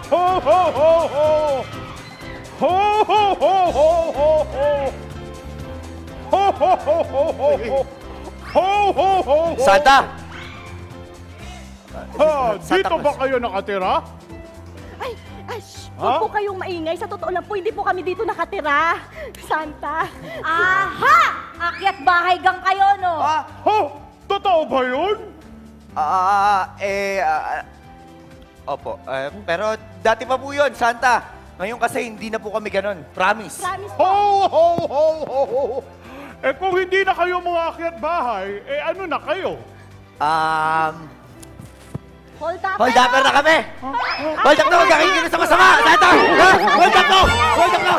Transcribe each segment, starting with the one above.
Ho, ho, ho, ho! Ho, ho, ho, ho, ho, ho! Ho, ho, ho, ho, ho, ho! Ho, ho, ho, ho! Santa! Dito ba kayo nakatira? Ay, huwag po kayong maingay. Sa totoo lang po, hindi po kami dito nakatira. Santa. Aha! Akyat bahay gang kayo, no? Ho! Totoo ba yun? Opo. Pero dati pa po yun, Santa. Ngayon kasi hindi na po kami ganun. Promise. Promise po. Ho, ho, ho, ho, ho! Eh kung hindi na kayo mga akyat bahay, eh ano na kayo? Hold up. Hold up na kami! Hold up na, huwag kakikinig sa masama! Santa! Hold up na! Hold up na!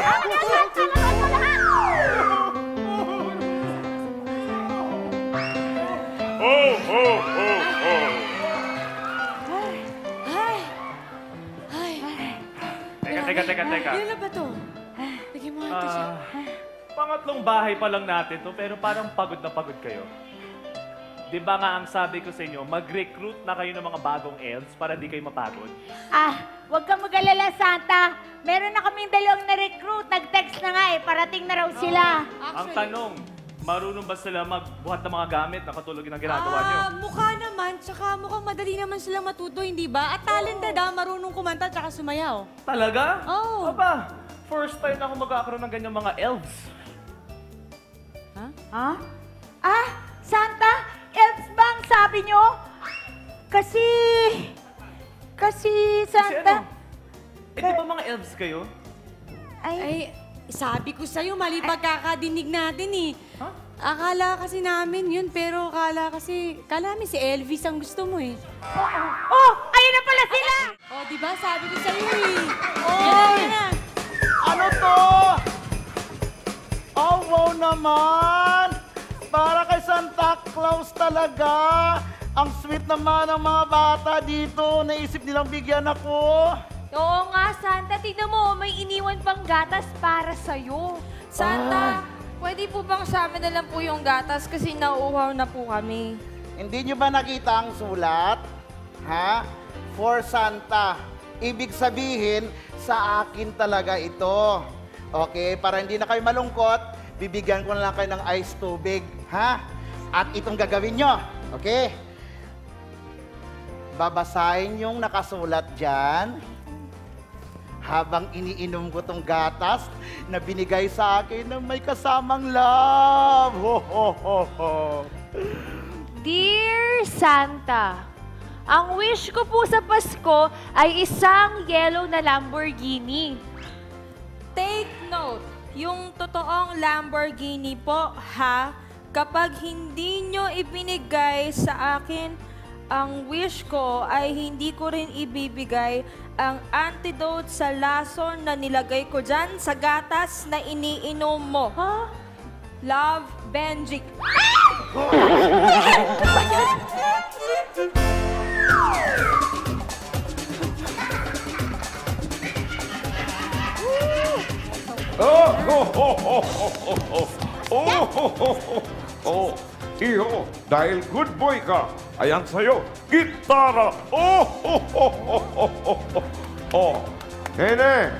Ho, ho, ho, ho! Teka. Kailan ba to? Bigyan mo nga ito siya. Pangatlong bahay pa lang natin to, pero parang pagod na pagod kayo. Di ba nga ang sabi ko sa inyo, mag-recruit na kayo ng mga bagong elves para di kayo mapagod? Huwag kang mag-alala, Santa. Meron na kaming dalawang na-recruit. Nag-text na nga eh. Parating na raw sila. Ang tanong, marunong ba sila magbuhat ng mga gamit na katulad ng ginagawa nyo? Mukha naman, tsaka mukhang madali naman silang matuto, hindi ba? At talented marunong kumanta tsaka sumayaw. Talaga? Oo. Aba, first time na ako magkakaroon ng ganyang mga elves. Santa? Elves bang sabi nyo? Kasi, Santa... ano? Eh, di ba mga elves kayo? Ay, sabi ko sa'yo, mali pagkakadinig natin eh. Huh? Akala kasi namin yun, pero kala namin si Elvis ang gusto mo eh. Oh, ayun na pala sila! Oh, di ba? Sabi ko sa'yo eh. Oy! Yan na. Ano to? Oh, wow naman! Para kay Santa Claus talaga. Ang sweet naman ng mga bata dito. Naisip nilang bigyan ako. Oo nga, Santa. Tignan mo, may iniwan pang gatas para sa'yo. Santa, pwede po bang sa amin na lang po yung gatas kasi nauuhaw na po kami? Hindi nyo ba nakita ang sulat? Ha? For Santa. Ibig sabihin, sa akin talaga ito. Okay? Para hindi na kayo malungkot, bibigyan ko na lang kayo ng ice tubig. Ha? At itong gagawin nyo. Okay? Babasahin yung nakasulat dyan. Habang iniinom ko tong gatas na binigay sa akin ng may kasamang love. Ho, ho, ho, ho. Dear Santa, ang wish ko po sa Pasko ay isang yellow na Lamborghini. Take note, yung totoong Lamborghini po, ha? Kapag hindi nyo ibinigay sa akin ang wish ko, ay hindi ko rin ibibigay ang antidote sa lason na nilagay ko dyan sa gatas na iniinom mo. Ha? Love, Benji. Oh, ho, ho, ho, ho, ho, ho. Oh, ho, ho, ho. Oh, Iho, dahil good boy ka, ayan sa'yo, gitara. Oh, ho, ho, ho, ho, ho, ho. Oh, Nene,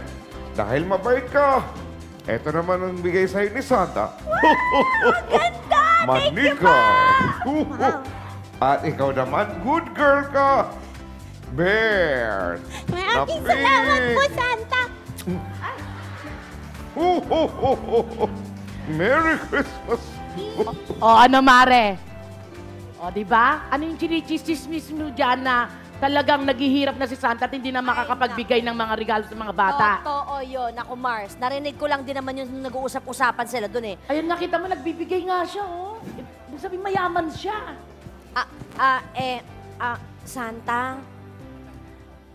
dahil mabait ka, eto naman ang bigay sa'yo ni Santa. Ganda! Manika. At ikaw naman, good girl ka. Bear. Maraming salamat po, Santa. Ho, ho, ho, ho, ho. Merry Christmas. Ano, Mare? Di ba? Ano yung chinichismis mo dyan na talagang naghihirap na si Santa at hindi na makakapagbigay ng mga regalo sa mga bata? Totoo yun. Ako, Mars, narinig ko lang din naman yung nag-uusap-usapan sila dun eh. Ayun, nakita mo, nagbibigay nga siya, oh. Ibig sabihin, mayaman siya. Santa,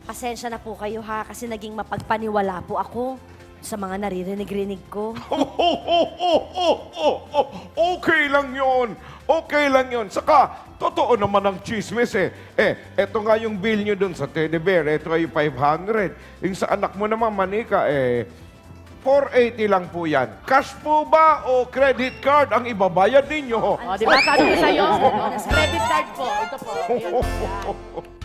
pasensya na po kayo ha, kasi naging mapagpaniwala po ako sa mga naririnig-rinig ko. Okay lang yon. Okay lang yon. Saka, totoo naman ang chismis eh. Eto nga yung bill nyo dun sa teddy bear. Eto ay 500. Yung sa anak mo naman, Manika, 480 lang po yan. Cash po ba o credit card ang ibabayad ninyo? O, di ba sabi ko sa'yo? Credit card po. Ito po. Ayan.